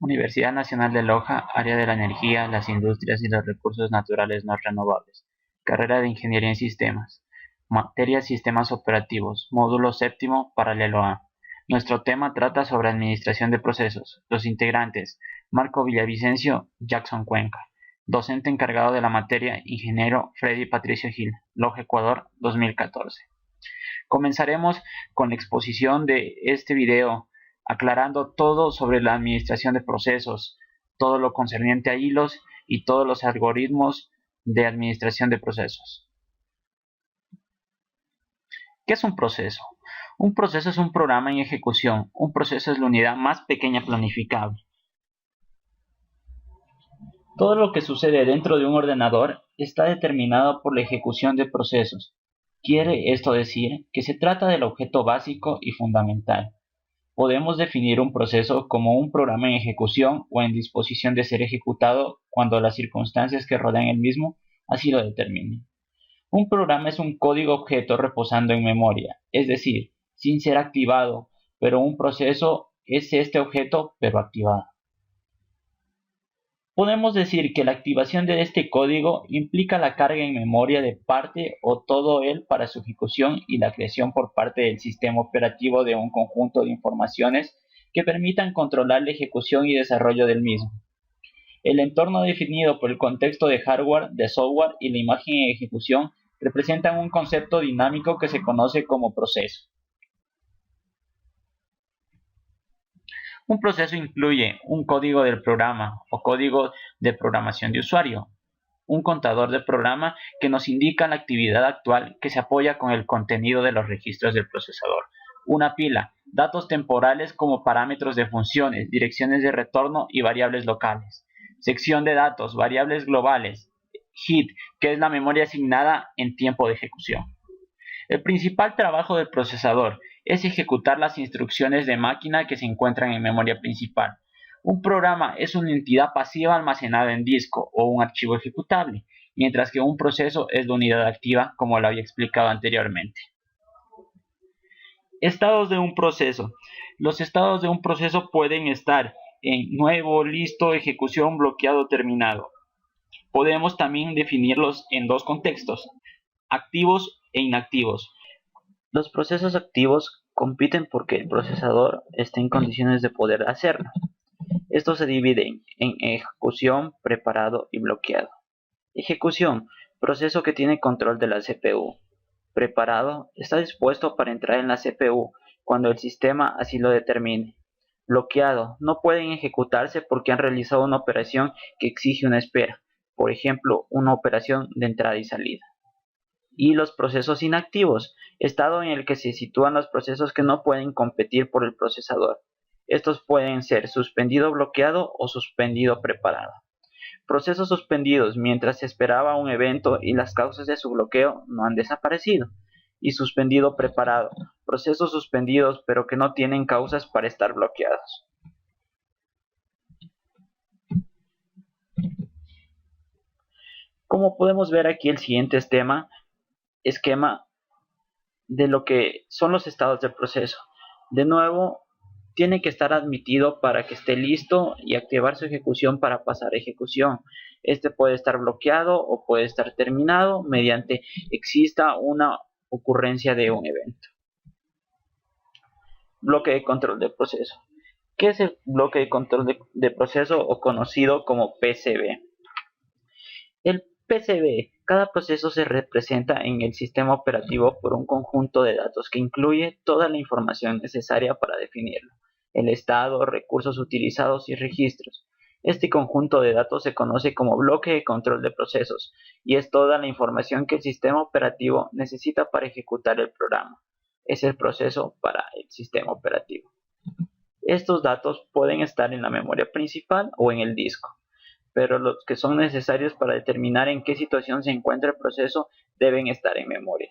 Universidad Nacional de Loja, Área de la Energía, las Industrias y los Recursos Naturales No Renovables. Carrera de Ingeniería en Sistemas. Materia Sistemas Operativos. Módulo séptimo, paralelo A. Nuestro tema trata sobre Administración de Procesos. Los integrantes: Marco Villavicencio, Jackson Cuenca. Docente encargado de la materia: Ingeniero Freddy Patricio Gil. Loja, Ecuador, 2014. Comenzaremos con la exposición de este video, aclarando todo sobre la administración de procesos, todo lo concerniente a hilos y todos los algoritmos de administración de procesos. ¿Qué es un proceso? Un proceso es un programa en ejecución. Un proceso es la unidad más pequeña planificable. Todo lo que sucede dentro de un ordenador está determinado por la ejecución de procesos. Quiere esto decir que se trata del objeto básico y fundamental. Podemos definir un proceso como un programa en ejecución o en disposición de ser ejecutado cuando las circunstancias que rodean el mismo así lo determinen. Un programa es un código objeto reposando en memoria, es decir, sin ser activado, pero un proceso es este objeto pero activado. Podemos decir que la activación de este código implica la carga en memoria de parte o todo él para su ejecución y la creación por parte del sistema operativo de un conjunto de informaciones que permitan controlar la ejecución y desarrollo del mismo. El entorno definido por el contexto de hardware, de software y la imagen en ejecución representan un concepto dinámico que se conoce como proceso. Un proceso incluye un código del programa o código de programación de usuario, un contador de programa que nos indica la actividad actual que se apoya con el contenido de los registros del procesador, una pila, datos temporales como parámetros de funciones, direcciones de retorno y variables locales, sección de datos, variables globales, head, que es la memoria asignada en tiempo de ejecución. El principal trabajo del procesador es ejecutar las instrucciones de máquina que se encuentran en memoria principal. Un programa es una entidad pasiva almacenada en disco o un archivo ejecutable, mientras que un proceso es la unidad activa, como lo había explicado anteriormente. Estados de un proceso. Los estados de un proceso pueden estar en nuevo, listo, ejecución, bloqueado, terminado. Podemos también definirlos en dos contextos: activos e inactivos. Los procesos activos compiten porque el procesador esté en condiciones de poder hacerlo. Estos se dividen en ejecución, preparado y bloqueado. Ejecución: proceso que tiene control de la CPU. Preparado: está dispuesto para entrar en la CPU cuando el sistema así lo determine. Bloqueado: no pueden ejecutarse porque han realizado una operación que exige una espera, por ejemplo, una operación de entrada y salida. Y los procesos inactivos, estado en el que se sitúan los procesos que no pueden competir por el procesador. Estos pueden ser suspendido bloqueado o suspendido preparado. Procesos suspendidos mientras se esperaba un evento y las causas de su bloqueo no han desaparecido. Y suspendido preparado, procesos suspendidos pero que no tienen causas para estar bloqueados. Como podemos ver aquí, el siguiente esquema de lo que son los estados del proceso. De nuevo, tiene que estar admitido para que esté listo y activar su ejecución para pasar a ejecución. Este puede estar bloqueado o puede estar terminado mediante exista una ocurrencia de un evento. Bloque de control de proceso. ¿Qué es el bloque de control de proceso o conocido como PCB? El PCB, cada proceso se representa en el sistema operativo por un conjunto de datos que incluye toda la información necesaria para definirlo: el estado, recursos utilizados y registros. Este conjunto de datos se conoce como bloque de control de procesos y es toda la información que el sistema operativo necesita para ejecutar el programa. Es el proceso para el sistema operativo. Estos datos pueden estar en la memoria principal o en el disco, pero los que son necesarios para determinar en qué situación se encuentra el proceso deben estar en memoria.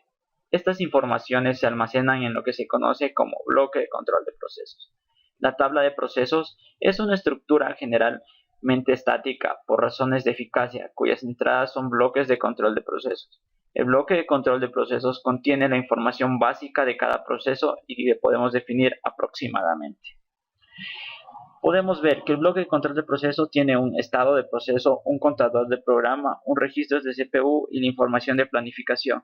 Estas informaciones se almacenan en lo que se conoce como bloque de control de procesos. La tabla de procesos es una estructura generalmente estática por razones de eficacia, cuyas entradas son bloques de control de procesos. El bloque de control de procesos contiene la información básica de cada proceso y le podemos definir aproximadamente. Podemos ver que el bloque de control de proceso tiene un estado de proceso, un contador de programa, un registro de CPU y la información de planificación.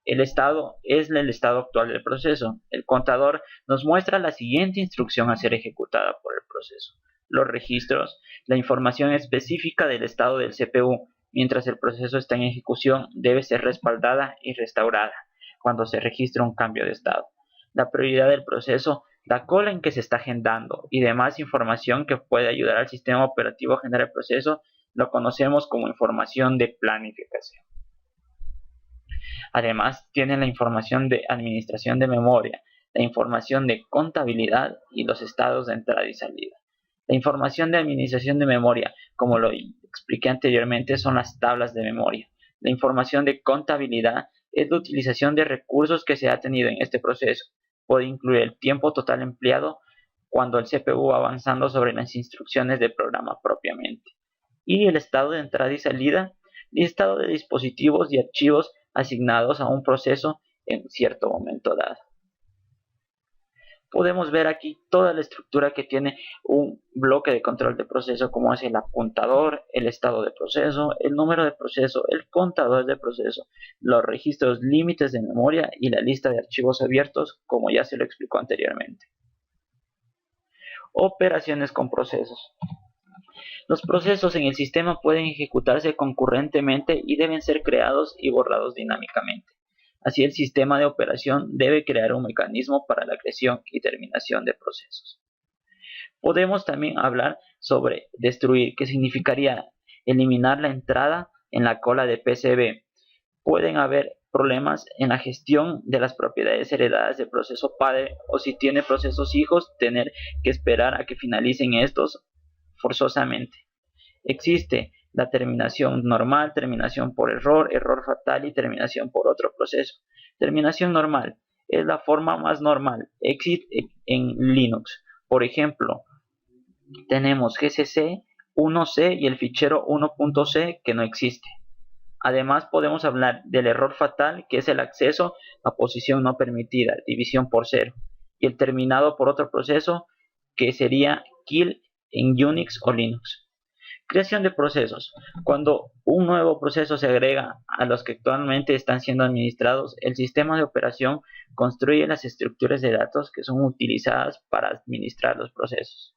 El estado es el estado actual del proceso. El contador nos muestra la siguiente instrucción a ser ejecutada por el proceso. Los registros, la información específica del estado del CPU, mientras el proceso está en ejecución, debe ser respaldada y restaurada cuando se registra un cambio de estado. La prioridad del proceso, la cola en que se está agendando y demás información que puede ayudar al sistema operativo a generar el proceso, lo conocemos como información de planificación. Además, tiene la información de administración de memoria, la información de contabilidad y los estados de entrada y salida. La información de administración de memoria, como lo expliqué anteriormente, son las tablas de memoria. La información de contabilidad es la utilización de recursos que se ha tenido en este proceso. Puede incluir el tiempo total empleado cuando el CPU va avanzando sobre las instrucciones del programa propiamente. Y el estado de entrada y salida, listado de dispositivos y archivos asignados a un proceso en cierto momento dado. Podemos ver aquí toda la estructura que tiene un bloque de control de proceso, como es el apuntador, el estado de proceso, el número de proceso, el contador de proceso, los registros límites de memoria y la lista de archivos abiertos, como ya se lo explicó anteriormente. Operaciones con procesos. Los procesos en el sistema pueden ejecutarse concurrentemente y deben ser creados y borrados dinámicamente. Así, el sistema de operación debe crear un mecanismo para la creación y terminación de procesos. Podemos también hablar sobre destruir, que significaría eliminar la entrada en la cola de PCB. Pueden haber problemas en la gestión de las propiedades heredadas del proceso padre, o si tiene procesos hijos, tener que esperar a que finalicen estos forzosamente. Existe la terminación normal, terminación por error, error fatal y terminación por otro proceso. Terminación normal es la forma más normal. Existe en Linux. Por ejemplo, tenemos gcc 1c y el fichero 1.c que no existe. Además, podemos hablar del error fatal, que es el acceso a posición no permitida, división por 0, y el terminado por otro proceso, que sería kill en Unix o Linux. Creación de procesos. Cuando un nuevo proceso se agrega a los que actualmente están siendo administrados, el sistema de operación construye las estructuras de datos que son utilizadas para administrar los procesos.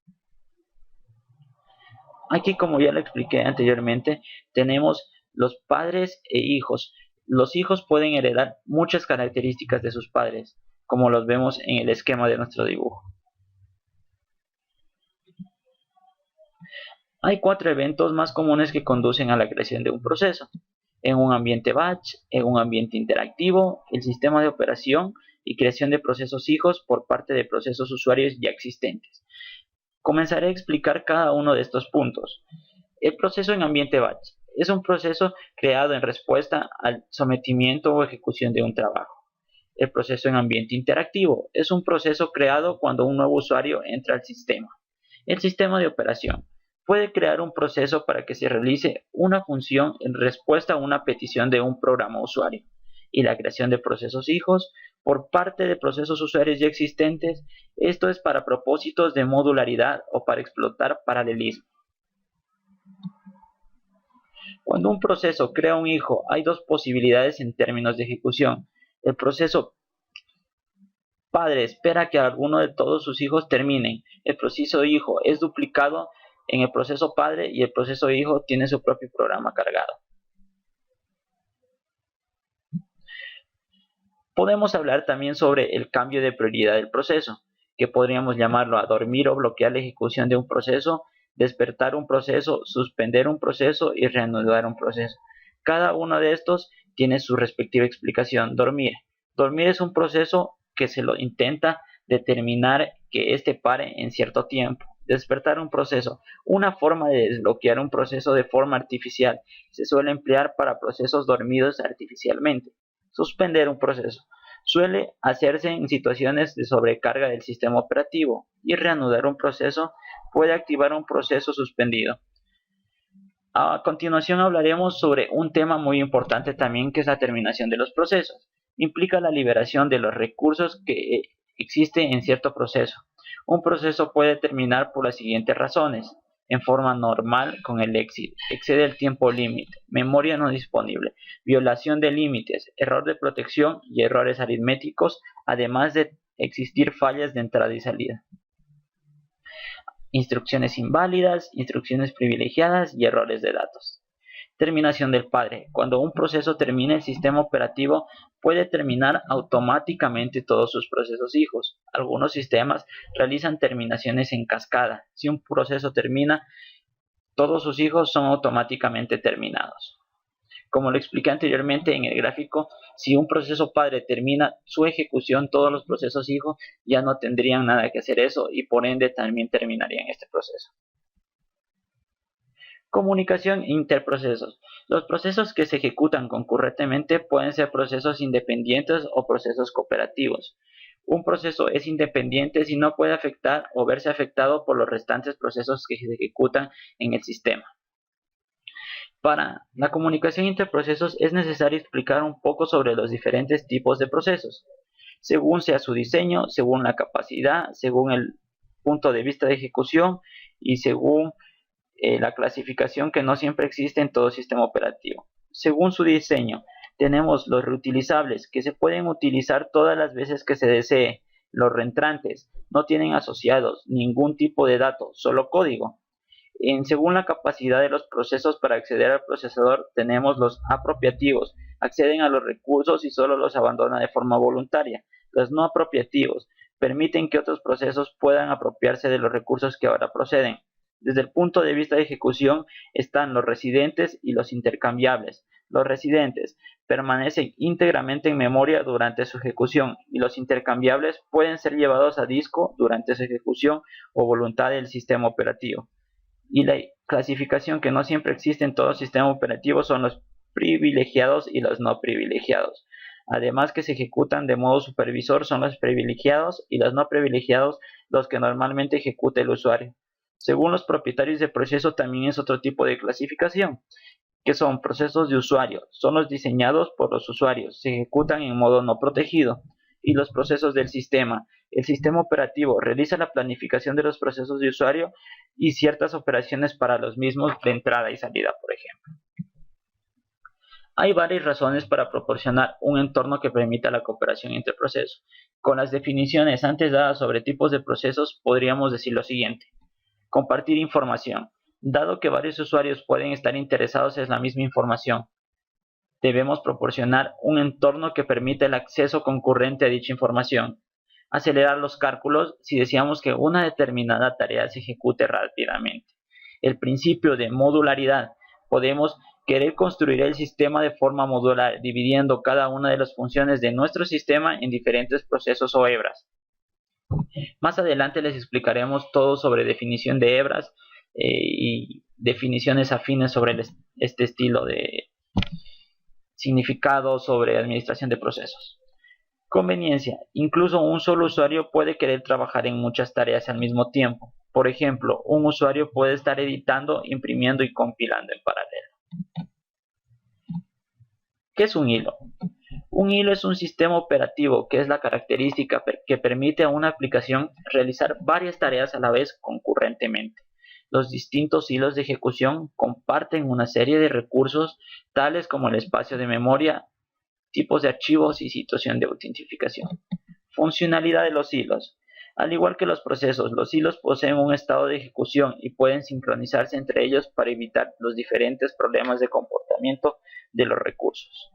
Aquí, como ya lo expliqué anteriormente, tenemos los padres e hijos. Los hijos pueden heredar muchas características de sus padres, como los vemos en el esquema de nuestro dibujo. Hay 4 eventos más comunes que conducen a la creación de un proceso: en un ambiente batch, en un ambiente interactivo, el sistema de operación y creación de procesos hijos por parte de procesos usuarios ya existentes. Comenzaré a explicar cada uno de estos puntos. El proceso en ambiente batch es un proceso creado en respuesta al sometimiento o ejecución de un trabajo. El proceso en ambiente interactivo es un proceso creado cuando un nuevo usuario entra al sistema. El sistema de operación puede crear un proceso para que se realice una función en respuesta a una petición de un programa usuario. Y la creación de procesos hijos por parte de procesos usuarios ya existentes, esto es para propósitos de modularidad o para explotar paralelismo. Cuando un proceso crea un hijo, hay 2 posibilidades en términos de ejecución. El proceso padre espera que alguno de todos sus hijos terminen. El proceso hijo es duplicado en el proceso padre y el proceso hijo tiene su propio programa cargado. Podemos hablar también sobre el cambio de prioridad del proceso, que podríamos llamarlo a dormir o bloquear la ejecución de un proceso, despertar un proceso, suspender un proceso y reanudar un proceso. Cada uno de estos tiene su respectiva explicación. Dormir. Dormir es un proceso que se lo intenta determinar que éste pare en cierto tiempo. Despertar un proceso. Una forma de desbloquear un proceso de forma artificial se suele emplear para procesos dormidos artificialmente. Suspender un proceso. Suele hacerse en situaciones de sobrecarga del sistema operativo, y reanudar un proceso puede activar un proceso suspendido. A continuación hablaremos sobre un tema muy importante también, que es la terminación de los procesos. Implica la liberación de los recursos que existen en cierto proceso. Un proceso puede terminar por las siguientes razones: en forma normal con el éxito, excede el tiempo límite, memoria no disponible, violación de límites, error de protección y errores aritméticos, además de existir fallas de entrada y salida. Instrucciones inválidas, instrucciones privilegiadas y errores de datos. Terminación del padre. Cuando un proceso termina, el sistema operativo puede terminar automáticamente todos sus procesos hijos. Algunos sistemas realizan terminaciones en cascada. Si un proceso termina, todos sus hijos son automáticamente terminados. Como lo expliqué anteriormente en el gráfico, si un proceso padre termina su ejecución, todos los procesos hijos ya no tendrían nada que hacer eso y por ende también terminarían este proceso. Comunicación interprocesos. Los procesos que se ejecutan concurrentemente pueden ser procesos independientes o procesos cooperativos. Un proceso es independiente si no puede afectar o verse afectado por los restantes procesos que se ejecutan en el sistema. Para la comunicación interprocesos es necesario explicar un poco sobre los diferentes tipos de procesos, según sea su diseño, según la capacidad, según el punto de vista de ejecución y según la clasificación que no siempre existe en todo sistema operativo. Según su diseño, tenemos los reutilizables, que se pueden utilizar todas las veces que se desee. Los reentrantes no tienen asociados ningún tipo de dato, solo código. Según la capacidad de los procesos para acceder al procesador, tenemos los apropiativos, acceden a los recursos y solo los abandonan de forma voluntaria. Los no apropiativos permiten que otros procesos puedan apropiarse de los recursos que ahora proceden. Desde el punto de vista de ejecución están los residentes y los intercambiables. Los residentes permanecen íntegramente en memoria durante su ejecución y los intercambiables pueden ser llevados a disco durante su ejecución o voluntad del sistema operativo. Y la clasificación que no siempre existe en todo sistema operativo son los privilegiados y los no privilegiados. Además que se ejecutan de modo supervisor son los privilegiados y los no privilegiados los que normalmente ejecuta el usuario. Según los propietarios de proceso también es otro tipo de clasificación, que son procesos de usuario, son los diseñados por los usuarios, se ejecutan en modo no protegido. Y los procesos del sistema. El sistema operativo realiza la planificación de los procesos de usuario y ciertas operaciones para los mismos de entrada y salida, por ejemplo. Hay varias razones para proporcionar un entorno que permita la cooperación entre procesos. Con las definiciones antes dadas sobre tipos de procesos, podríamos decir lo siguiente. Compartir información. Dado que varios usuarios pueden estar interesados en la misma información, debemos proporcionar un entorno que permita el acceso concurrente a dicha información. Acelerar los cálculos si deseamos que una determinada tarea se ejecute rápidamente. El principio de modularidad. Podemos querer construir el sistema de forma modular, dividiendo cada una de las funciones de nuestro sistema en diferentes procesos o hebras. Más adelante les explicaremos todo sobre definición de hebras y definiciones afines sobre este estilo de significado sobre administración de procesos. Conveniencia. Incluso un solo usuario puede querer trabajar en muchas tareas al mismo tiempo. Por ejemplo, un usuario puede estar editando, imprimiendo y compilando en paralelo. ¿Qué es un hilo? Un hilo es un sistema operativo que es la característica que permite a una aplicación realizar varias tareas a la vez concurrentemente. Los distintos hilos de ejecución comparten una serie de recursos tales como el espacio de memoria, tipos de archivos y situación de autentificación. Funcionalidad de los hilos. Al igual que los procesos, los hilos poseen un estado de ejecución y pueden sincronizarse entre ellos para evitar los diferentes problemas de comportamiento de los recursos.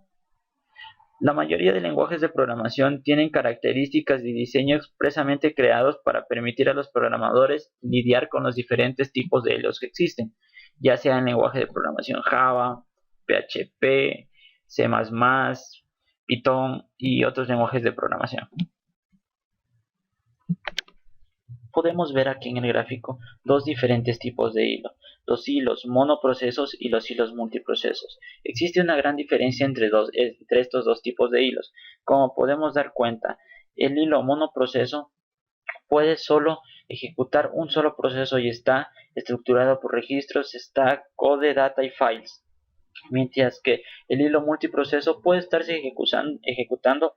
La mayoría de lenguajes de programación tienen características de diseño expresamente creados para permitir a los programadores lidiar con los diferentes tipos de hilos que existen, ya sea en lenguaje de programación Java, PHP, C++, Python y otros lenguajes de programación. Podemos ver aquí en el gráfico dos diferentes tipos de hilo, los hilos monoprocesos y los hilos multiprocesos. Existe una gran diferencia entre estos dos tipos de hilos. Como podemos dar cuenta, el hilo monoproceso puede solo ejecutar un solo proceso y está estructurado por registros, stack, code, data y files. Mientras que el hilo multiproceso puede estarse ejecutando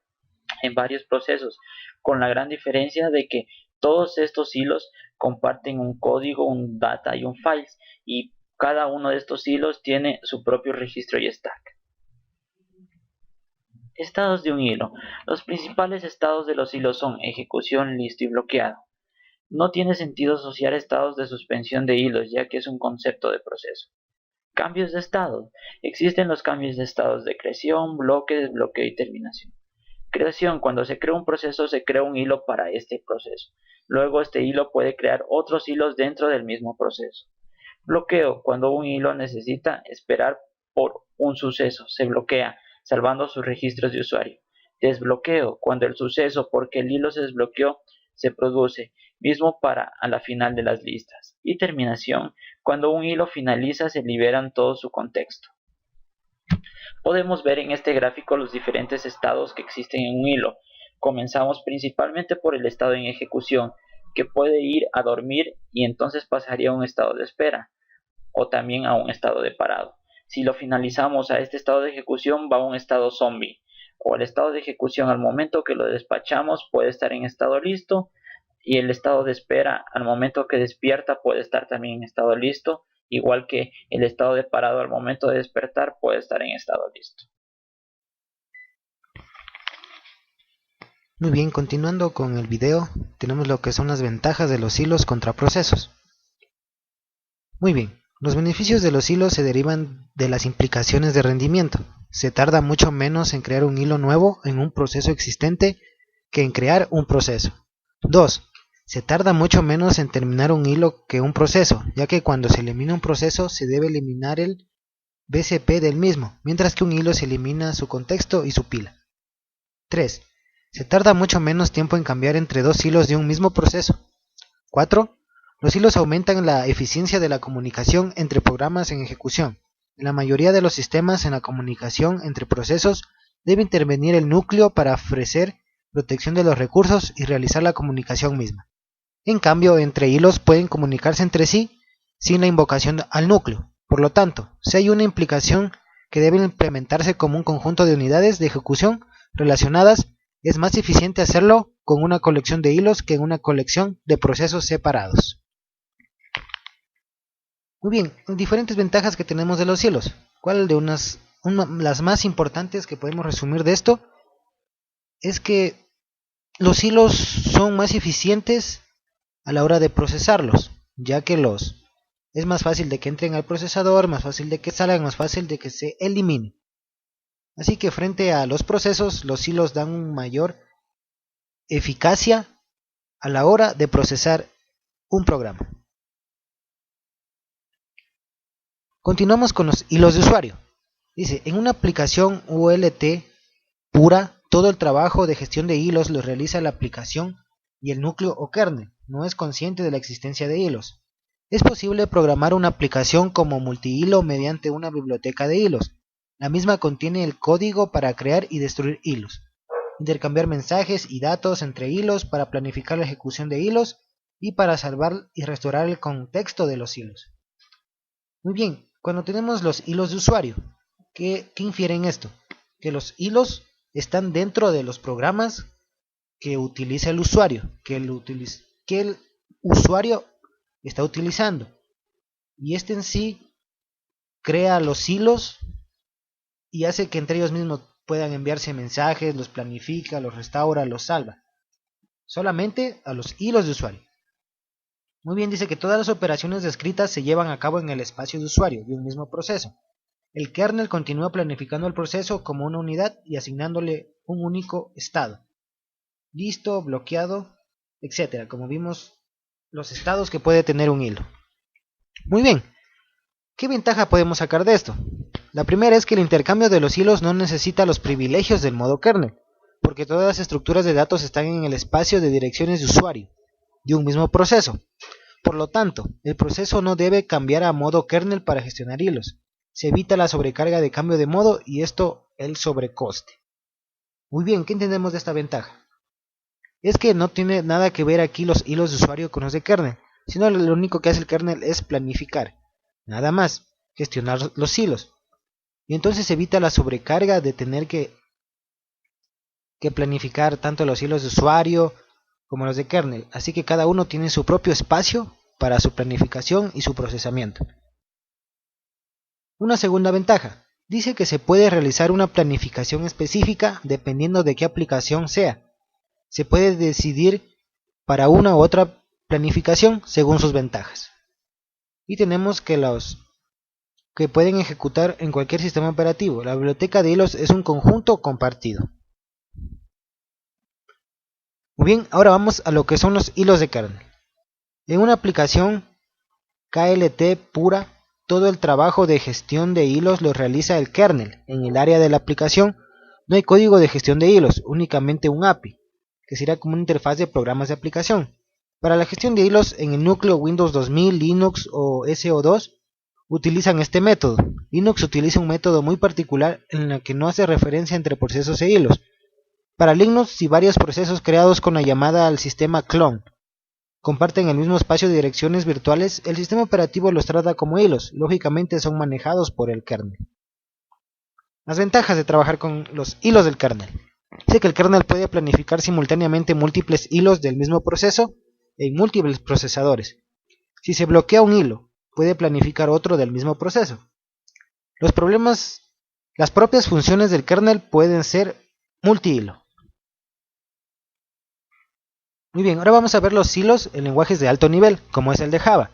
en varios procesos, con la gran diferencia de que Todos estos hilos comparten un código, un data y un files, y cada uno de estos hilos tiene su propio registro y stack. Estados de un hilo. Los principales estados de los hilos son ejecución, listo y bloqueado. No tiene sentido asociar estados de suspensión de hilos, ya que es un concepto de proceso. Cambios de estado. Existen los cambios de estados de creación, bloque, desbloqueo y terminación. Creación. Cuando se crea un proceso, se crea un hilo para este proceso. Luego este hilo puede crear otros hilos dentro del mismo proceso. Bloqueo. Cuando un hilo necesita esperar por un suceso, se bloquea, salvando sus registros de usuario. Desbloqueo. Cuando el suceso porque el hilo se desbloqueó se produce, mismo para a la final de las listas. Y terminación. Cuando un hilo finaliza se liberan todo su contexto. Podemos ver en este gráfico los diferentes estados que existen en un hilo. Comenzamos principalmente por el estado en ejecución, que puede ir a dormir y entonces pasaría a un estado de espera, o también a un estado de parado. Si lo finalizamos a este estado de ejecución, va a un estado zombie, o el estado de ejecución al momento que lo despachamos puede estar en estado listo, y el estado de espera al momento que despierta puede estar también en estado listo, igual que el estado de parado al momento de despertar puede estar en estado listo. Muy bien, continuando con el video, tenemos lo que son las ventajas de los hilos contra procesos. Muy bien, los beneficios de los hilos se derivan de las implicaciones de rendimiento. Se tarda mucho menos en crear un hilo nuevo en un proceso existente que en crear un proceso. 2. Se tarda mucho menos en terminar un hilo que un proceso, ya que cuando se elimina un proceso se debe eliminar el BCP del mismo, mientras que un hilo se elimina su contexto y su pila. 3. Se tarda mucho menos tiempo en cambiar entre dos hilos de un mismo proceso. 4. Los hilos aumentan la eficiencia de la comunicación entre programas en ejecución. En la mayoría de los sistemas en la comunicación entre procesos debe intervenir el núcleo para ofrecer protección de los recursos y realizar la comunicación misma. En cambio, entre hilos pueden comunicarse entre sí sin la invocación al núcleo. Por lo tanto, si hay una implicación que debe implementarse como un conjunto de unidades de ejecución relacionadas, es más eficiente hacerlo con una colección de hilos que en una colección de procesos separados. Muy bien, diferentes ventajas que tenemos de los hilos. ¿Cuál de las más importantes que podemos resumir de esto? Es que los hilos son más eficientes a la hora de procesarlos, ya que es más fácil de que entren al procesador, más fácil de que salgan, más fácil de que se eliminen. Así que frente a los procesos, los hilos dan una mayor eficacia a la hora de procesar un programa. Continuamos con los hilos de usuario. Dice, en una aplicación ULT pura, todo el trabajo de gestión de hilos lo realiza la aplicación y el núcleo o kernel no es consciente de la existencia de hilos. Es posible programar una aplicación como multihilo mediante una biblioteca de hilos. La misma contiene el código para crear y destruir hilos, intercambiar mensajes y datos entre hilos para planificar la ejecución de hilos y para salvar y restaurar el contexto de los hilos. Muy bien, cuando tenemos los hilos de usuario, ¿qué infieren esto? Que los hilos están dentro de los programas que utiliza el usuario, que el usuario está utilizando, y este en sí crea los hilos y hace que entre ellos mismos puedan enviarse mensajes, los planifica, los restaura, los salva, solamente a los hilos de usuario. Muy bien, dice que todas las operaciones descritas se llevan a cabo en el espacio de usuario de un mismo proceso. El kernel continúa planificando el proceso como una unidad y asignándole un único estado, listo, bloqueado, etc. Como vimos, los estados que puede tener un hilo. Muy bien, ¿qué ventaja podemos sacar de esto? La primera es que el intercambio de los hilos no necesita los privilegios del modo kernel, porque todas las estructuras de datos están en el espacio de direcciones de usuario de un mismo proceso. Por lo tanto, el proceso no debe cambiar a modo kernel para gestionar hilos. Se evita la sobrecarga de cambio de modo y esto el sobrecoste. Muy bien, ¿qué entendemos de esta ventaja? Es que no tiene nada que ver aquí los hilos de usuario con los de kernel, sino lo único que hace el kernel es planificar, nada más, gestionar los hilos. Y entonces evita la sobrecarga de tener que planificar tanto los hilos de usuario como los de kernel, así que cada uno tiene su propio espacio para su planificación y su procesamiento. Una segunda ventaja, dice que se puede realizar una planificación específica dependiendo de qué aplicación sea. Se puede decidir para una u otra planificación según sus ventajas. Y tenemos que los que pueden ejecutar en cualquier sistema operativo. La biblioteca de hilos es un conjunto compartido. Muy bien, ahora vamos a lo que son los hilos de kernel. En una aplicación KLT pura, todo el trabajo de gestión de hilos lo realiza el kernel. En el área de la aplicación no hay código de gestión de hilos, únicamente un API, que será como una interfaz de programas de aplicación. Para la gestión de hilos en el núcleo Windows 2000, Linux o SO2 utilizan este método. Linux utiliza un método muy particular en el que no hace referencia entre procesos e hilos. Para Linux, si varios procesos creados con la llamada al sistema clone comparten el mismo espacio de direcciones virtuales, el sistema operativo los trata como hilos, lógicamente son manejados por el kernel. Las ventajas de trabajar con los hilos del kernel. Dice que el kernel puede planificar simultáneamente múltiples hilos del mismo proceso en múltiples procesadores. Si se bloquea un hilo, puede planificar otro del mismo proceso. Las propias funciones del kernel pueden ser multihilo. Muy bien, ahora vamos a ver los hilos en lenguajes de alto nivel, como es el de Java.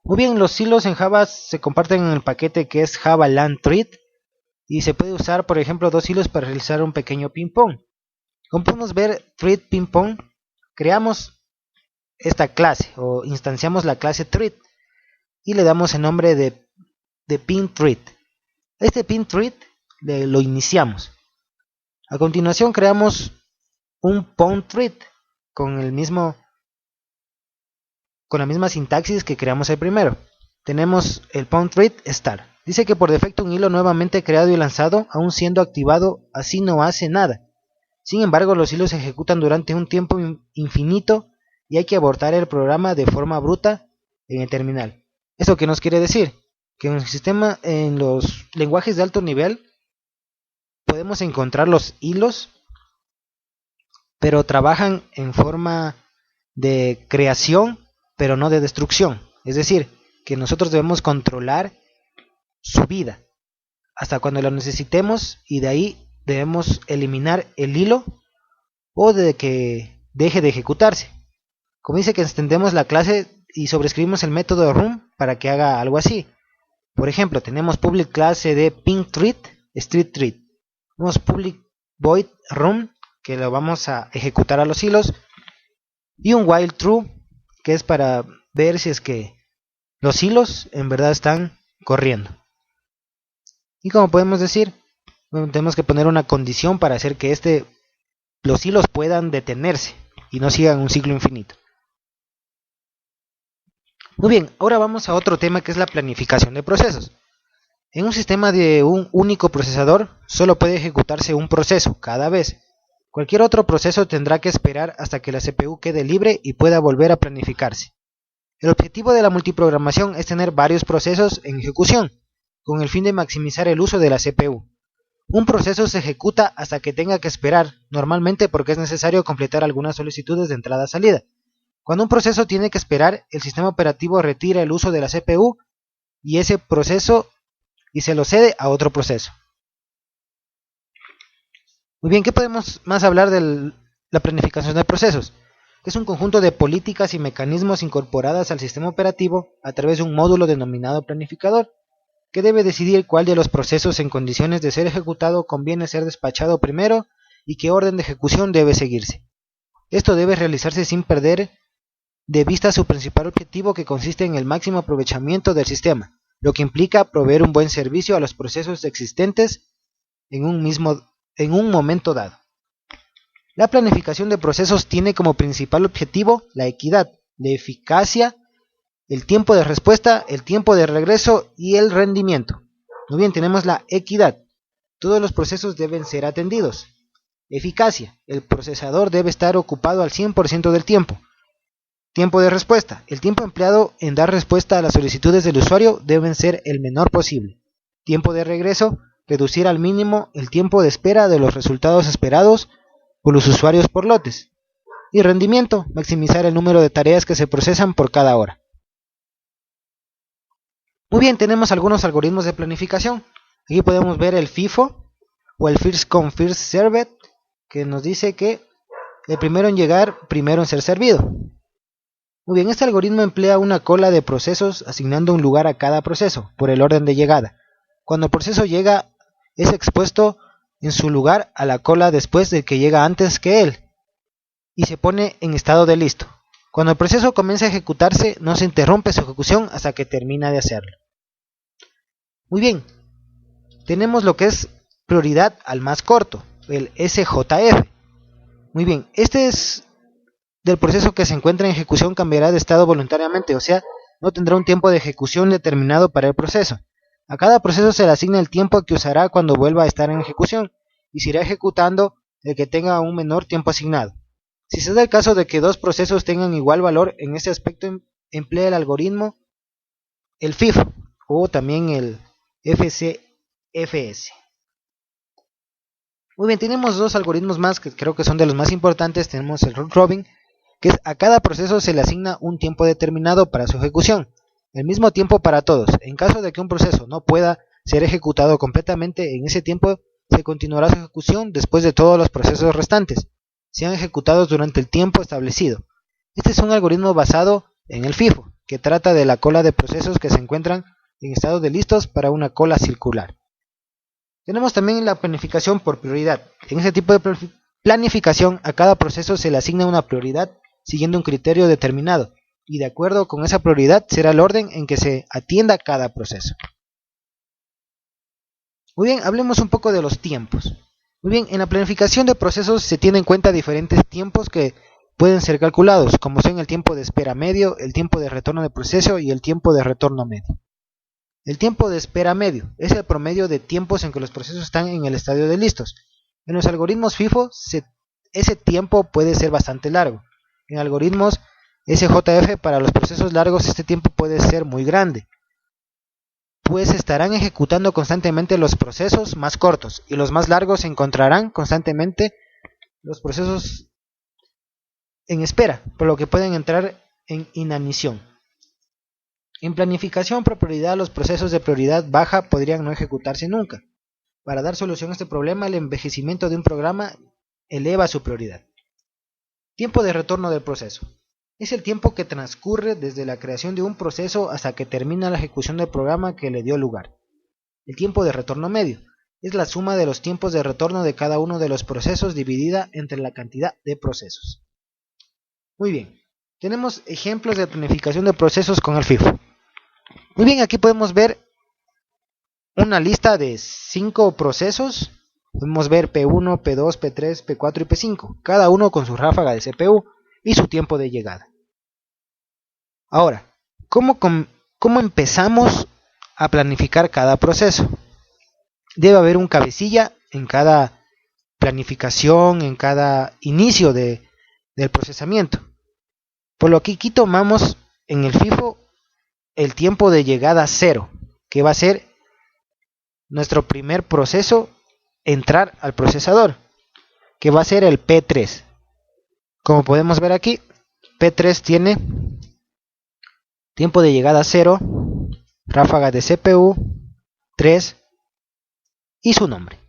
Muy bien, los hilos en Java se comparten en el paquete que es Java Lang Thread y se puede usar, por ejemplo, dos hilos para realizar un pequeño ping-pong. Como podemos ver, Thread ping-pong, creamos esta clase o instanciamos la clase Thread y le damos el nombre de ping thread. Este ping thread lo iniciamos. A continuación creamos un pound thread con la misma sintaxis que creamos el primero. Tenemos el pound thread start. Dice que por defecto un hilo nuevamente creado y lanzado, aún siendo activado, así no hace nada. Sin embargo, los hilos se ejecutan durante un tiempo infinito y hay que abortar el programa de forma bruta en el terminal. ¿Eso qué nos quiere decir? Que en los lenguajes de alto nivel podemos encontrar los hilos, pero trabajan en forma de creación, pero no de destrucción. Es decir, que nosotros debemos controlar su vida hasta cuando lo necesitemos y de ahí debemos eliminar el hilo o de que deje de ejecutarse. Como dice que extendemos la clase y sobrescribimos el método room para que haga algo así. Por ejemplo, tenemos public clase de ping thread, street thread. Tenemos public void room que lo vamos a ejecutar a los hilos y un while true que es para ver si es que los hilos en verdad están corriendo. Y como podemos decir, tenemos que poner una condición para hacer que los hilos puedan detenerse y no sigan un ciclo infinito. Muy bien, ahora vamos a otro tema que es la planificación de procesos. En un sistema de un único procesador solo puede ejecutarse un proceso cada vez. Cualquier otro proceso tendrá que esperar hasta que la CPU quede libre y pueda volver a planificarse. El objetivo de la multiprogramación es tener varios procesos en ejecución, con el fin de maximizar el uso de la CPU. Un proceso se ejecuta hasta que tenga que esperar, normalmente porque es necesario completar algunas solicitudes de entrada-salida. Cuando un proceso tiene que esperar, el sistema operativo retira el uso de la CPU y ese proceso y se lo cede a otro proceso. Muy bien, ¿qué podemos más hablar de la planificación de procesos? Es un conjunto de políticas y mecanismos incorporadas al sistema operativo a través de un módulo denominado planificador, que debe decidir cuál de los procesos en condiciones de ser ejecutado conviene ser despachado primero y qué orden de ejecución debe seguirse. Esto debe realizarse sin perder de vista su principal objetivo, que consiste en el máximo aprovechamiento del sistema, lo que implica proveer un buen servicio a los procesos existentes en un momento dado. La planificación de procesos tiene como principal objetivo la equidad, la eficacia, el tiempo de respuesta, el tiempo de regreso y el rendimiento. Muy bien, tenemos la equidad. Todos los procesos deben ser atendidos. Eficacia. El procesador debe estar ocupado al 100% del tiempo. Tiempo de respuesta. El tiempo empleado en dar respuesta a las solicitudes del usuario deben ser el menor posible. Tiempo de regreso. Reducir al mínimo el tiempo de espera de los resultados esperados por los usuarios por lotes. Y rendimiento, maximizar el número de tareas que se procesan por cada hora. Muy bien, tenemos algunos algoritmos de planificación. Aquí podemos ver el FIFO o el First Come First Served, que nos dice que el primero en llegar, primero en ser servido. Muy bien, este algoritmo emplea una cola de procesos asignando un lugar a cada proceso por el orden de llegada. Cuando el proceso llega, es expuesto en su lugar a la cola después del que llega antes que él y se pone en estado de listo. Cuando el proceso comienza a ejecutarse, no se interrumpe su ejecución hasta que termina de hacerlo. Muy bien, tenemos lo que es prioridad al más corto, el SJF. Muy bien, este es del proceso que se encuentra en ejecución, cambiará de estado voluntariamente, o sea, no tendrá un tiempo de ejecución determinado para el proceso. A cada proceso se le asigna el tiempo que usará cuando vuelva a estar en ejecución y se irá ejecutando el que tenga un menor tiempo asignado. Si se da el caso de que dos procesos tengan igual valor, en este aspecto emplea el algoritmo el FIFO o también el FCFS. Muy bien, tenemos dos algoritmos más que creo que son de los más importantes. Tenemos el round robin, que a cada proceso se le asigna un tiempo determinado para su ejecución, el mismo tiempo para todos. En caso de que un proceso no pueda ser ejecutado completamente en ese tiempo, se continuará su ejecución después de todos los procesos restantes sean ejecutados durante el tiempo establecido. Este es un algoritmo basado en el FIFO, que trata de la cola de procesos que se encuentran en estado de listos para una cola circular. Tenemos también la planificación por prioridad. En este tipo de planificación, a cada proceso se le asigna una prioridad siguiendo un criterio determinado, y de acuerdo con esa prioridad será el orden en que se atienda cada proceso. Muy bien, hablemos un poco de los tiempos. Muy bien, en la planificación de procesos se tienen en cuenta diferentes tiempos que pueden ser calculados, como son el tiempo de espera medio, el tiempo de retorno de proceso y el tiempo de retorno medio. El tiempo de espera medio es el promedio de tiempos en que los procesos están en el estadio de listos. En los algoritmos FIFO ese tiempo puede ser bastante largo. En algoritmos SJF para los procesos largos este tiempo puede ser muy grande, pues estarán ejecutando constantemente los procesos más cortos y los más largos encontrarán constantemente los procesos en espera, por lo que pueden entrar en inanición. En planificación por prioridad, los procesos de prioridad baja podrían no ejecutarse nunca. Para dar solución a este problema, el envejecimiento de un programa eleva su prioridad. Tiempo de retorno del proceso. Es el tiempo que transcurre desde la creación de un proceso hasta que termina la ejecución del programa que le dio lugar. El tiempo de retorno medio es la suma de los tiempos de retorno de cada uno de los procesos dividida entre la cantidad de procesos. Muy bien, tenemos ejemplos de planificación de procesos con el FIFO. Muy bien, aquí podemos ver una lista de 5 procesos. Podemos ver P1, P2, P3, P4 y P5, cada uno con su ráfaga de CPU y su tiempo de llegada. Ahora, ¿cómo empezamos a planificar cada proceso? Debe haber un cabecilla en cada planificación, en cada inicio del procesamiento. Por lo que aquí tomamos en el FIFO el tiempo de llegada 0, que va a ser nuestro primer proceso entrar al procesador, que va a ser el P3. Como podemos ver aquí, P3 tiene tiempo de llegada 0, ráfaga de CPU 3 y su nombre.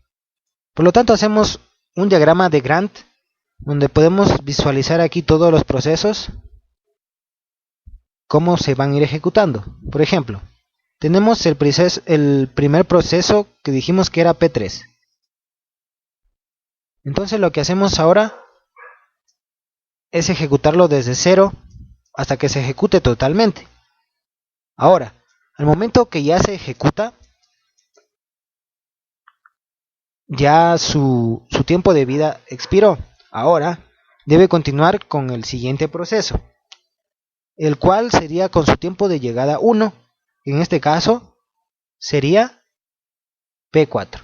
Por lo tanto, hacemos un diagrama de Gantt donde podemos visualizar aquí todos los procesos, cómo se van a ir ejecutando. Por ejemplo, tenemos el primer proceso que dijimos que era P3. Entonces lo que hacemos ahora es ejecutarlo desde 0 hasta que se ejecute totalmente. Ahora, al momento que ya se ejecuta, ya su tiempo de vida expiró. Ahora debe continuar con el siguiente proceso, el cual sería con su tiempo de llegada 1, en este caso sería P4.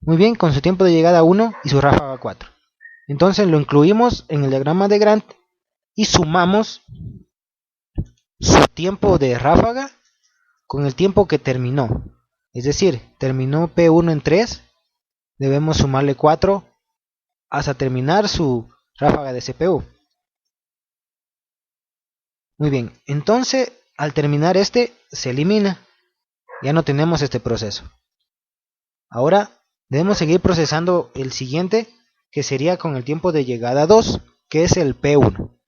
Muy bien, con su tiempo de llegada 1 y su ráfaga 4. Entonces lo incluimos en el diagrama de Gantt y sumamos su tiempo de ráfaga con el tiempo que terminó. Es decir, terminó P1 en 3, debemos sumarle 4 hasta terminar su ráfaga de CPU. Muy bien, entonces al terminar este se elimina. Ya no tenemos este proceso. Ahora debemos seguir procesando el siguiente, que sería con el tiempo de llegada 2, que es el P1.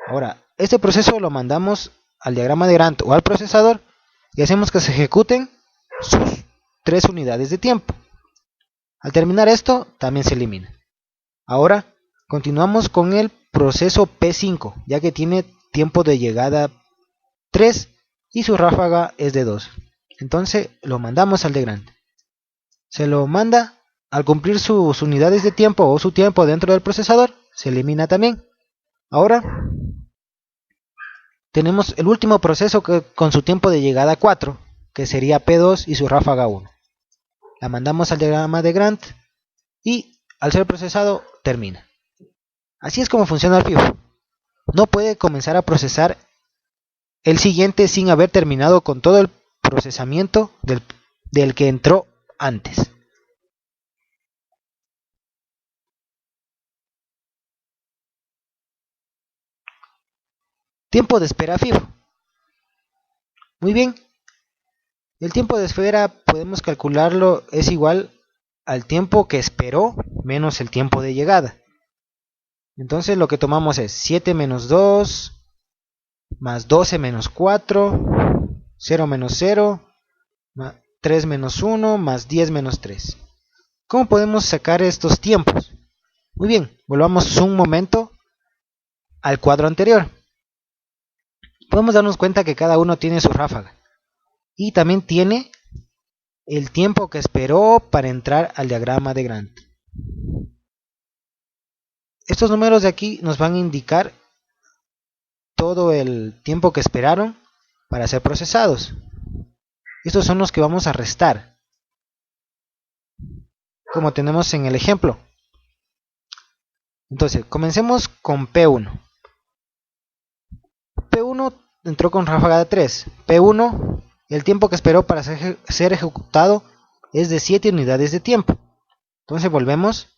Ahora, este proceso lo mandamos al diagrama de Gantt o al procesador y hacemos que se ejecuten sus 3 unidades de tiempo. Al terminar esto, también se elimina. Ahora, continuamos con el proceso P5, ya que tiene tiempo de llegada 3 y su ráfaga es de 2. Entonces lo mandamos al de Gantt. Se lo manda al cumplir sus unidades de tiempo o su tiempo dentro del procesador, se elimina también. Ahora tenemos el último proceso con su tiempo de llegada 4, que sería P2 y su ráfaga 1. La mandamos al diagrama de Gantt y al ser procesado termina. Así es como funciona el FIFO. No puede comenzar a procesar el siguiente sin haber terminado con todo el procesamiento del que entró antes. Tiempo de espera FIFO. Muy bien, el tiempo de espera podemos calcularlo, es igual al tiempo que esperó menos el tiempo de llegada. Entonces lo que tomamos es 7 menos 2 más 12 menos 4, 0 menos 0, 3 menos 1 más 10 menos 3. ¿Cómo podemos sacar estos tiempos? Muy bien, volvamos un momento al cuadro anterior. Podemos darnos cuenta que cada uno tiene su ráfaga y también tiene el tiempo que esperó para entrar al diagrama de Gantt. Estos números de aquí nos van a indicar todo el tiempo que esperaron para ser procesados. Estos son los que vamos a restar, como tenemos en el ejemplo. Entonces, comencemos con P1. P1 entró con ráfaga de 3. P1, el tiempo que esperó para ser ejecutado es de 7 unidades de tiempo. Entonces volvemos,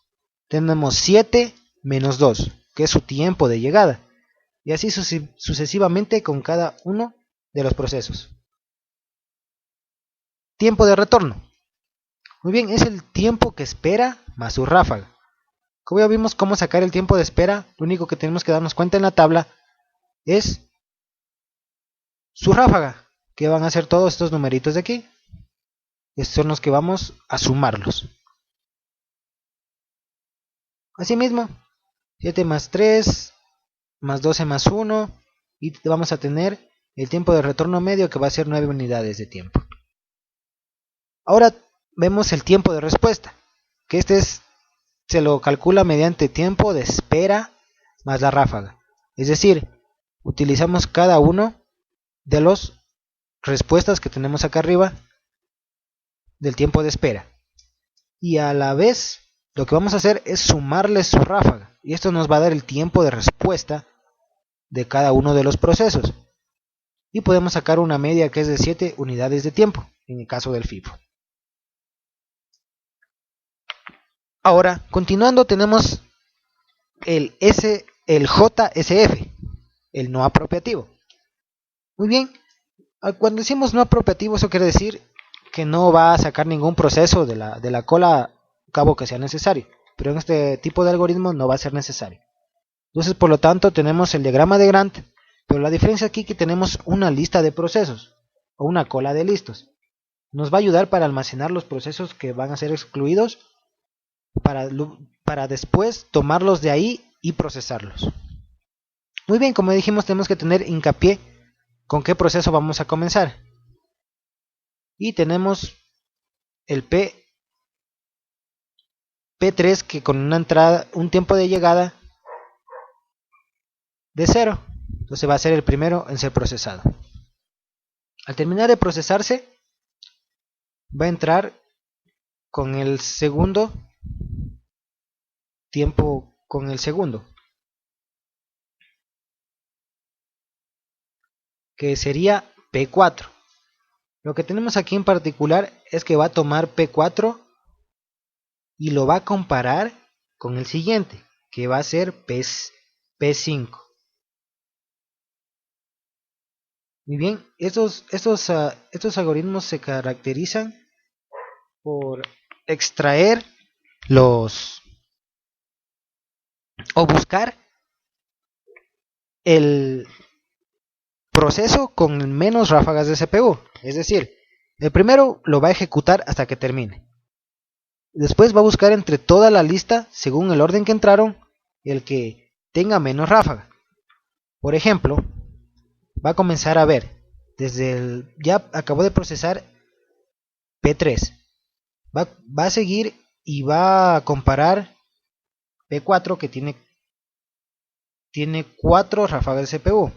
tenemos 7 menos 2, que es su tiempo de llegada. Y así sucesivamente con cada uno de los procesos. Tiempo de retorno. Muy bien, es el tiempo que espera más su ráfaga. Como ya vimos cómo sacar el tiempo de espera, lo único que tenemos que darnos cuenta en la tabla es su ráfaga, que van a ser todos estos numeritos de aquí. Estos son los que vamos a sumarlos. Asimismo, 7 más 3 más 12 más 1 y vamos a tener el tiempo de retorno medio, que va a ser 9 unidades de tiempo. Ahora vemos el tiempo de respuesta, que se lo calcula mediante tiempo de espera más la ráfaga. Es decir, utilizamos cada uno de las respuestas que tenemos acá arriba del tiempo de espera. Y a la vez lo que vamos a hacer es sumarle su ráfaga. Y esto nos va a dar el tiempo de respuesta de cada uno de los procesos. Y podemos sacar una media que es de 7 unidades de tiempo, en el caso del FIFO. Ahora, continuando, tenemos el JSF, el no apropiativo. Muy bien, cuando decimos no apropiativo, eso quiere decir que no va a sacar ningún proceso de la cola a cabo que sea necesario. Pero en este tipo de algoritmo no va a ser necesario. Entonces, por lo tanto, tenemos el diagrama de Gantt, pero la diferencia aquí es que tenemos una lista de procesos o una cola de listos. Nos va a ayudar para almacenar los procesos que van a ser excluidos para después tomarlos de ahí y procesarlos. Muy bien, como dijimos, tenemos que tener hincapié con qué proceso vamos a comenzar. Y tenemos el P3, que con una entrada, un tiempo de llegada de 0. Entonces va a ser el primero en ser procesado. Al terminar de procesarse, va a entrar con el segundo tiempo, con el segundo, que sería P4. Lo que tenemos aquí en particular es que va a tomar P4 y lo va a comparar con el siguiente, que va a ser P5. Muy bien, estos algoritmos se caracterizan por extraer o buscar el proceso con menos ráfagas de CPU. Es decir, el primero lo va a ejecutar hasta que termine. Después va a buscar entre toda la lista, según el orden que entraron, el que tenga menos ráfaga. Por ejemplo, va a comenzar a ver, ya acabó de procesar P3. Va a seguir y va a comparar P4 que tiene 4 ráfagas de CPU.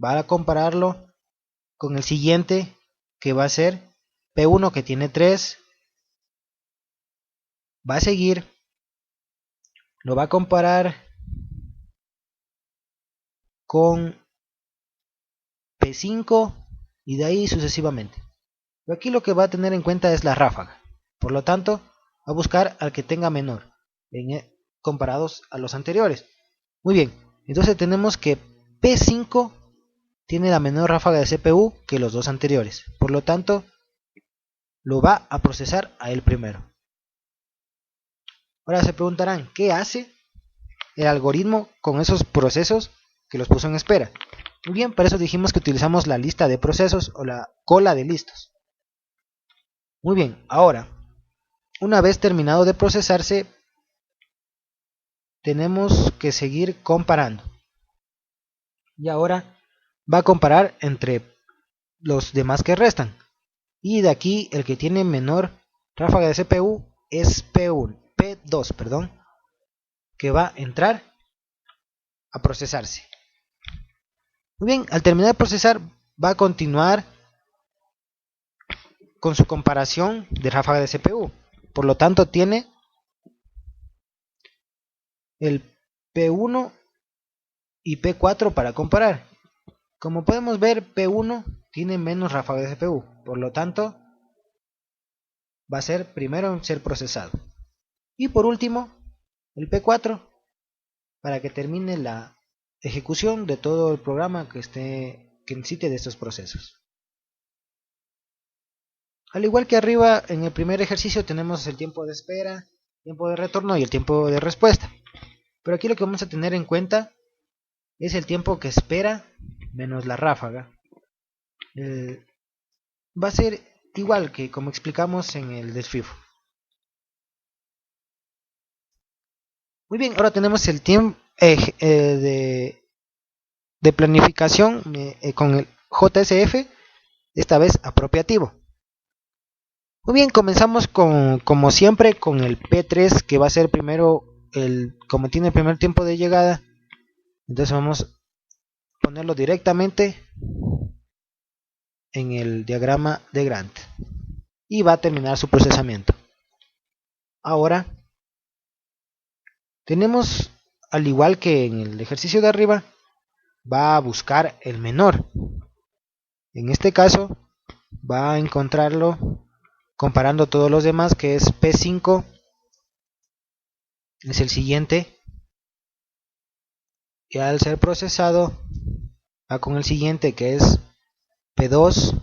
Va a compararlo con el siguiente que va a ser P1 que tiene 3. Va a seguir, lo va a comparar con P5 y de ahí sucesivamente. Pero aquí lo que va a tener en cuenta es la ráfaga. Por lo tanto, va a buscar al que tenga menor comparados a los anteriores. Muy bien, entonces tenemos que P5 tiene la menor ráfaga de CPU que los dos anteriores. Por lo tanto, lo va a procesar a él primero. Ahora se preguntarán, ¿qué hace el algoritmo con esos procesos que los puso en espera? Muy bien, para eso dijimos que utilizamos la lista de procesos o la cola de listos. Muy bien, ahora, una vez terminado de procesarse, tenemos que seguir comparando. Y ahora va a comparar entre los demás que restan. Y de aquí el que tiene menor ráfaga de CPU es P2, que va a entrar a procesarse. Muy bien, al terminar de procesar va a continuar con su comparación de ráfaga de CPU. Por lo tanto tiene el P1 y P4 para comparar. Como podemos ver, P1 tiene menos ráfaga de CPU. Por lo tanto va a ser primero en ser procesado. Y por último, el P4 para que termine la ejecución de todo el programa que necesite de estos procesos. Al igual que arriba, en el primer ejercicio tenemos el tiempo de espera, tiempo de retorno y el tiempo de respuesta. Pero aquí lo que vamos a tener en cuenta es el tiempo que espera menos la ráfaga. Va a ser igual que como explicamos en el del FIFO. Muy bien, ahora tenemos el tiempo de planificación con el JSF, esta vez apropiativo. Muy bien, comenzamos como siempre con el P3, que va a ser primero, como tiene el primer tiempo de llegada, entonces vamos a ponerlo directamente en el diagrama de Gantt y va a terminar su procesamiento. Ahora tenemos, al igual que en el ejercicio de arriba, va a buscar el menor. En este caso va a encontrarlo comparando todos los demás, que es P5 es el siguiente, y al ser procesado va con el siguiente, que es P2,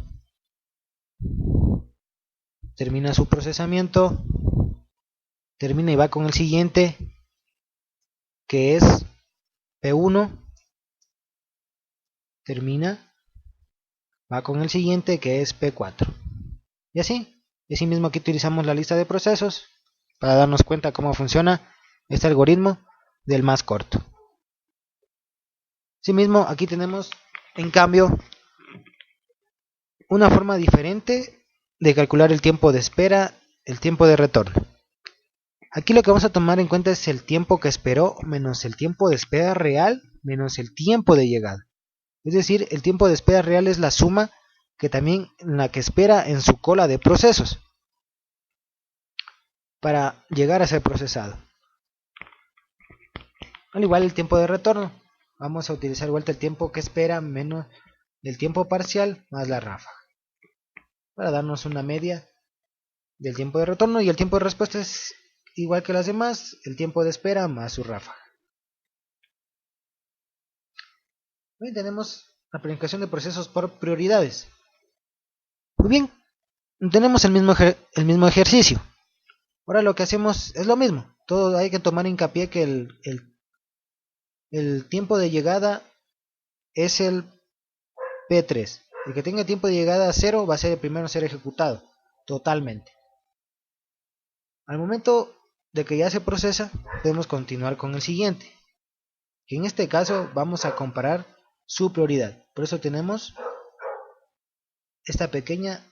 termina su procesamiento, termina y va con el siguiente, que es P1, termina, va con el siguiente, que es P4. Y así mismo aquí utilizamos la lista de procesos para darnos cuenta cómo funciona este algoritmo del más corto. Asimismo, aquí tenemos, en cambio, una forma diferente de calcular el tiempo de espera, el tiempo de retorno. Aquí lo que vamos a tomar en cuenta es el tiempo que esperó menos el tiempo de espera real menos el tiempo de llegada. Es decir, el tiempo de espera real es la suma que también la que espera en su cola de procesos para llegar a ser procesado. Al igual el tiempo de retorno, vamos a utilizar de vuelta el tiempo que espera menos el tiempo parcial más la ráfaga para darnos una media del tiempo de retorno, y el tiempo de respuesta es igual que las demás, el tiempo de espera más su ráfaga. Hoy tenemos la planificación de procesos por prioridades. Muy bien, tenemos el mismo ejercicio. Ahora lo que hacemos es lo mismo. Todo hay que tomar hincapié que el tiempo de llegada es el P3. El que tenga tiempo de llegada a 0 va a ser el primero en ser ejecutado totalmente. Al momento de que ya se procesa, podemos continuar con el siguiente, que en este caso vamos a comparar su prioridad. Por eso tenemos esta pequeña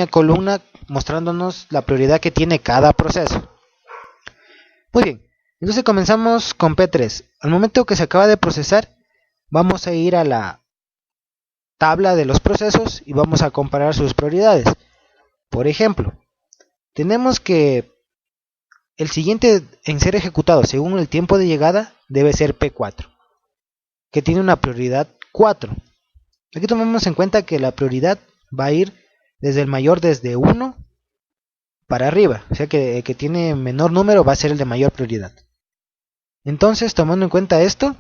columna mostrándonos la prioridad que tiene cada proceso. Muy bien, entonces comenzamos con P3. Al momento que se acaba de procesar, vamos a ir a la tabla de los procesos y vamos a comparar sus prioridades. Por ejemplo, tenemos que el siguiente en ser ejecutado según el tiempo de llegada debe ser P4, que tiene una prioridad 4. Aquí tomamos en cuenta que la prioridad va a ir desde el mayor, desde 1 para arriba, o sea que el que tiene menor número va a ser el de mayor prioridad. Entonces, tomando en cuenta esto,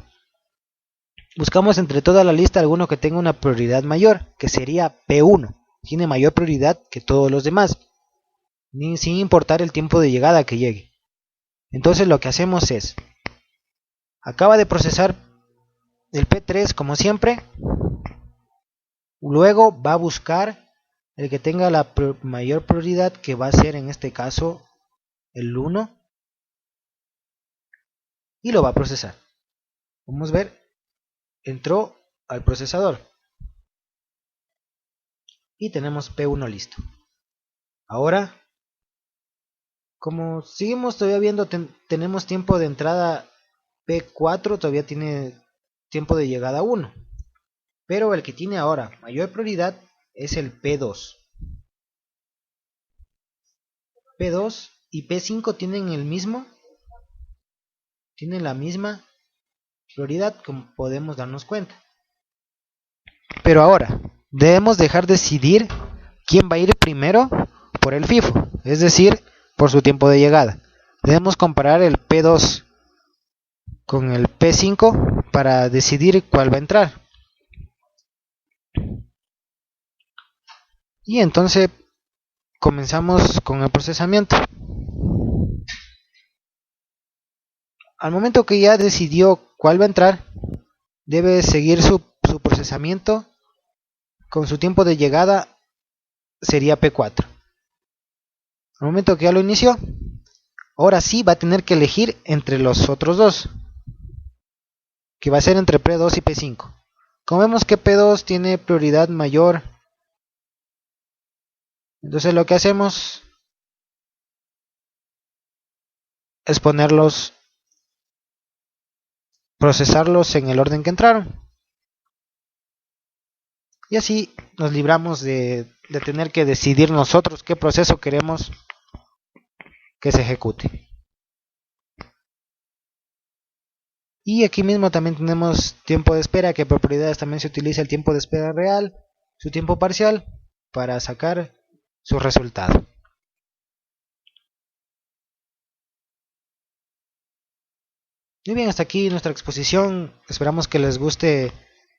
buscamos entre toda la lista alguno que tenga una prioridad mayor, que sería P1, tiene mayor prioridad que todos los demás, sin importar el tiempo de llegada que llegue. Entonces lo que hacemos es, acaba de procesar el P3 como siempre, luego va a buscar el que tenga la mayor prioridad, que va a ser en este caso el 1, y lo va a procesar. Vamos a ver, entró al procesador y tenemos P1 listo. Ahora, como seguimos todavía viendo, tenemos tiempo de entrada P4, todavía tiene tiempo de llegada 1, pero el que tiene ahora mayor prioridad es el P2. P2 y P5 tienen la misma prioridad, como podemos darnos cuenta. Pero ahora debemos dejar decidir quién va a ir primero por el FIFO, es decir, por su tiempo de llegada. Debemos comparar el P2 con el P5 para decidir cuál va a entrar. Y entonces comenzamos con el procesamiento. Al momento que ya decidió cuál va a entrar, debe seguir su procesamiento con su tiempo de llegada, sería P4. Al momento que ya lo inició, ahora sí va a tener que elegir entre los otros dos, que va a ser entre P2 y P5. Como vemos que P2 tiene prioridad mayor, entonces lo que hacemos es procesarlos en el orden que entraron. Y así nos libramos de tener que decidir nosotros qué proceso queremos que se ejecute. Y aquí mismo también tenemos tiempo de espera, que por prioridades también se utiliza el tiempo de espera real, su tiempo parcial, para sacar su resultado. Muy bien, hasta aquí nuestra exposición. Esperamos que les guste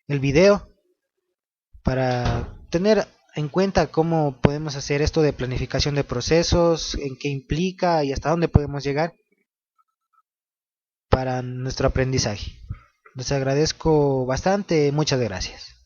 el video para tener en cuenta cómo podemos hacer esto de planificación de procesos, en qué implica y hasta dónde podemos llegar para nuestro aprendizaje. Les agradezco bastante, muchas gracias.